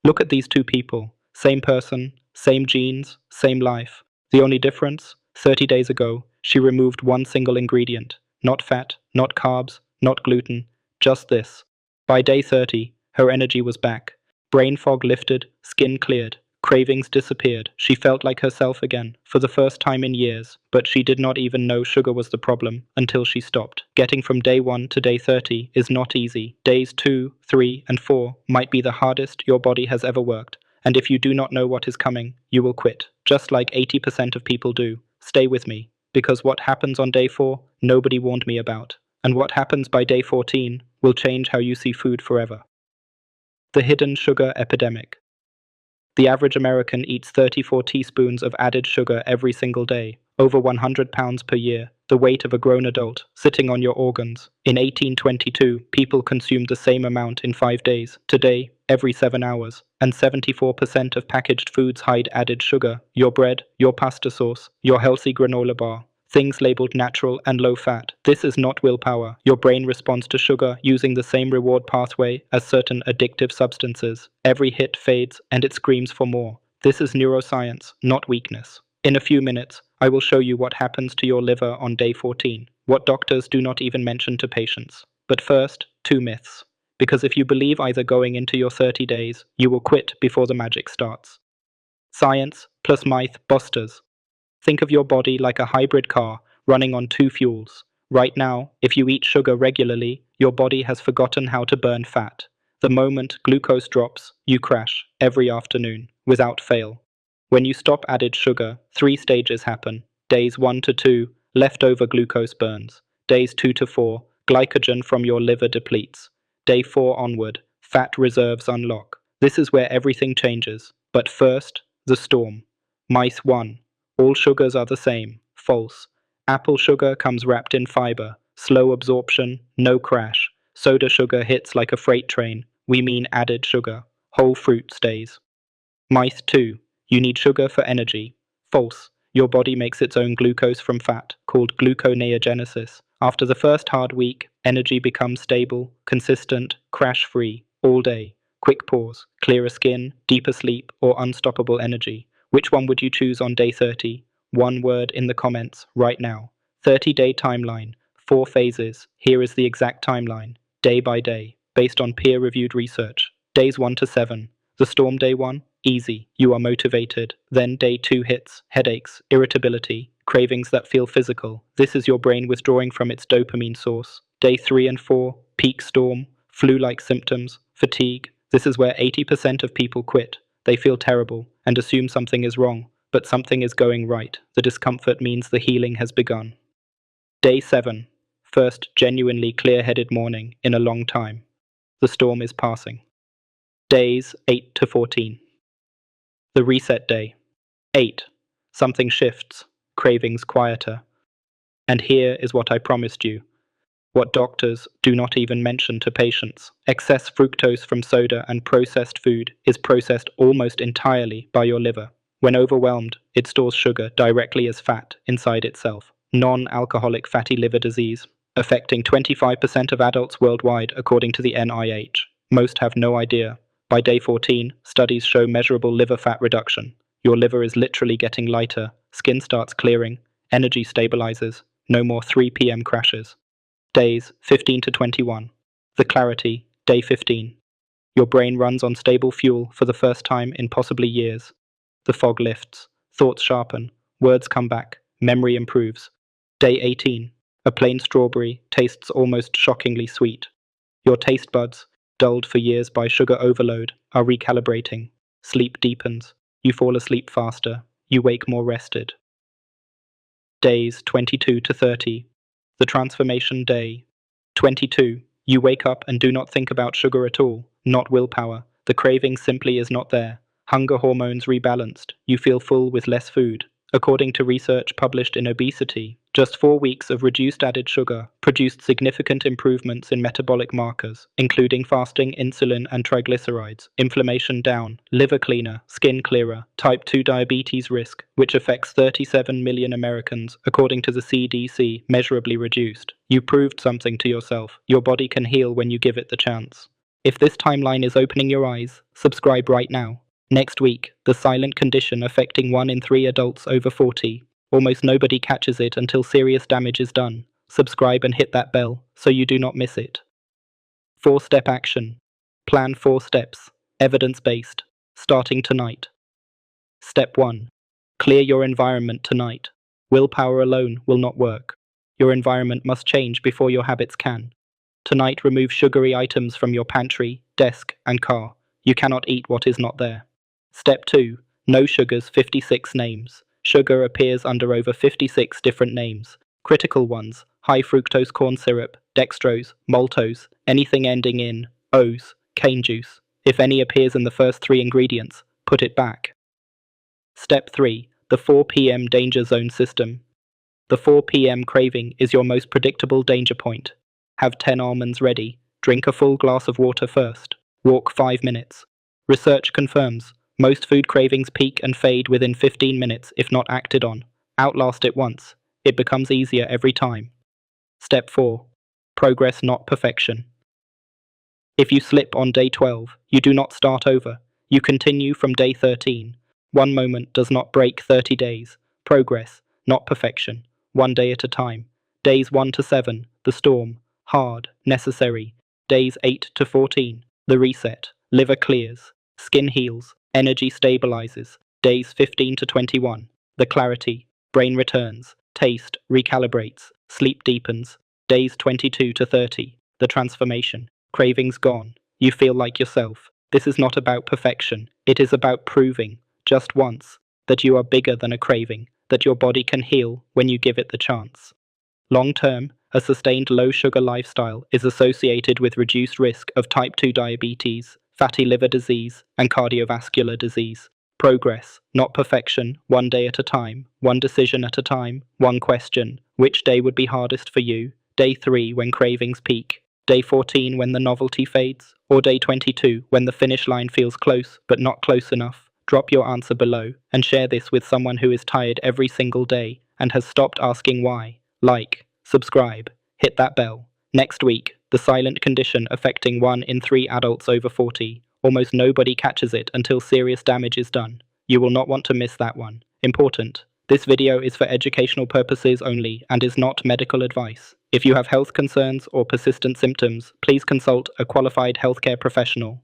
Look at these two people. Same person, same genes, same life. The only difference? 30 days ago, she removed one single ingredient. Not fat, not carbs, not gluten, just this. By day 30, her energy was back. Brain fog lifted, skin cleared, cravings disappeared. She felt like herself again, for the first time in years, but she did not even know sugar was the problem until she stopped. Getting from day 1 to day 30 is not easy. Days 2, 3, and 4 might be the hardest your body has ever worked, and if you do not know what is coming, you will quit, just like 80% of people do. Stay with me, because what happens on day 4, nobody warned me about, and what happens by day 14 will change how you see food forever. The hidden sugar epidemic. The average American eats 34 teaspoons of added sugar every single day, over 100 pounds per year, the weight of a grown adult, sitting on your organs. In 1822, people consumed the same amount in 5 days. Today, every 7 hours. And 74% of packaged foods hide added sugar. Your bread, your pasta sauce, your healthy granola bar. Things labeled natural and low fat. This is not willpower. Your brain responds to sugar using the same reward pathway as certain addictive substances. Every hit fades and it screams for more. This is neuroscience, not weakness. In a few minutes, I will show you what happens to your liver on day 14, what doctors do not even mention to patients. But first, 2 myths. Because if you believe either going into your 30 days, you will quit before the magic starts. Science plus myth busters. Think of your body like a hybrid car running on 2 fuels. Right now, if you eat sugar regularly, your body has forgotten how to burn fat. The moment glucose drops, you crash every afternoon, without fail. When you stop added sugar, 3 stages happen. Days 1 to 2, leftover glucose burns. Days 2 to 4, glycogen from your liver depletes. Day 4 onward, fat reserves unlock. This is where everything changes. But first, the storm. Myth 1. All sugars are the same. False. Apple sugar comes wrapped in fiber. Slow absorption, no crash. Soda sugar hits like a freight train. We mean added sugar. Whole fruit stays. Myth 2. You need sugar for energy. False. Your body makes its own glucose from fat, called gluconeogenesis. After the first hard week, energy becomes stable, consistent, crash-free, all day. Quick pause, clearer skin, deeper sleep, or unstoppable energy. Which one would you choose on day 30? One word in the comments right now. 30-day timeline, 4 phases. Here is the exact timeline, day by day, based on peer-reviewed research. Days 1 to 7. The storm day 1, easy, you are motivated. Then day 2 hits, headaches, irritability, cravings that feel physical. This is your brain withdrawing from its dopamine source. Day 3 and 4, peak storm, flu-like symptoms, fatigue. This is where 80% of people quit. They feel terrible and assume something is wrong, but something is going right. The discomfort means the healing has begun. Day 7. First genuinely clear-headed morning in a long time. The storm is passing. Days 8 to 14. The reset day. 8. Something shifts. Cravings quieter. And here is what I promised you. What doctors do not even mention to patients. Excess fructose from soda and processed food is processed almost entirely by your liver. When overwhelmed, it stores sugar directly as fat inside itself. Non-alcoholic fatty liver disease, affecting 25% of adults worldwide according to the NIH. Most have no idea. By day 14, studies show measurable liver fat reduction. Your liver is literally getting lighter, skin starts clearing, energy stabilizes, no more 3 p.m. crashes. Days 15 to 21. The clarity, day 15. Your brain runs on stable fuel for the first time in possibly years. The fog lifts, thoughts sharpen, words come back, memory improves. Day 18. A plain strawberry tastes almost shockingly sweet. Your taste buds, dulled for years by sugar overload, are recalibrating. Sleep deepens. You fall asleep faster. You wake more rested. Days 22 to 30. The transformation day. 22. You wake up and do not think about sugar at all. Not willpower. The craving simply is not there. Hunger hormones rebalanced. You feel full with less food. According to research published in Obesity, just 4 weeks of reduced added sugar produced significant improvements in metabolic markers, including fasting insulin and triglycerides, inflammation down, liver cleaner, skin clearer, type 2 diabetes risk, which affects 37 million Americans, according to the CDC, measurably reduced. You proved something to yourself. Your body can heal when you give it the chance. If this timeline is opening your eyes, subscribe right now. Next week, the silent condition affecting 1 in 3 adults over 40. Almost nobody catches it until serious damage is done. Subscribe and hit that bell so you do not miss it. 4-step action. Plan 4 steps. Evidence-based. Starting tonight. Step 1. Clear your environment tonight. Willpower alone will not work. Your environment must change before your habits can. Tonight, remove sugary items from your pantry, desk, and car. You cannot eat what is not there. Step 2. No sugars, 56 names. Sugar appears under over 56 different names. Critical ones: high fructose corn syrup, dextrose, maltose, anything ending in O's, cane juice. If any appears in the first 3 ingredients, put it back. Step 3. The 4 p.m. danger zone system. The 4 p.m. craving is your most predictable danger point. Have 10 almonds ready. Drink a full glass of water first. Walk 5 minutes. Research confirms most food cravings peak and fade within 15 minutes if not acted on. Outlast it once. It becomes easier every time. Step 4. Progress, not perfection. If you slip on day 12, you do not start over. You continue from day 13. One moment does not break 30 days. Progress, not perfection. 1 day at a time. Days 1 to 7, the storm. Hard, necessary. Days 8 to 14, the reset. Liver clears. Skin heals. Energy stabilizes. Days 15 to 21, the clarity. Brain returns. Taste recalibrates. Sleep deepens. Days 22 to 30, the transformation. Cravings gone. You feel like yourself. This is not about perfection. It is about proving, just once, that you are bigger than a craving, that your body can heal when you give it the chance. Long-term, a sustained low-sugar lifestyle is associated with reduced risk of type 2 diabetes, fatty liver disease, and cardiovascular disease. Progress, not perfection, 1 day at a time, 1 decision at a time, 1 question. Which day would be hardest for you? Day 3 when cravings peak, day 14 when the novelty fades, or day 22 when the finish line feels close but not close enough? Drop your answer below and share this with someone who is tired every single day and has stopped asking why. Like, subscribe, hit that bell. Next week, the silent condition affecting 1 in 3 adults over 40. Almost nobody catches it until serious damage is done. You will not want to miss that one. Important. This video is for educational purposes only and is not medical advice. If you have health concerns or persistent symptoms, please consult a qualified healthcare professional.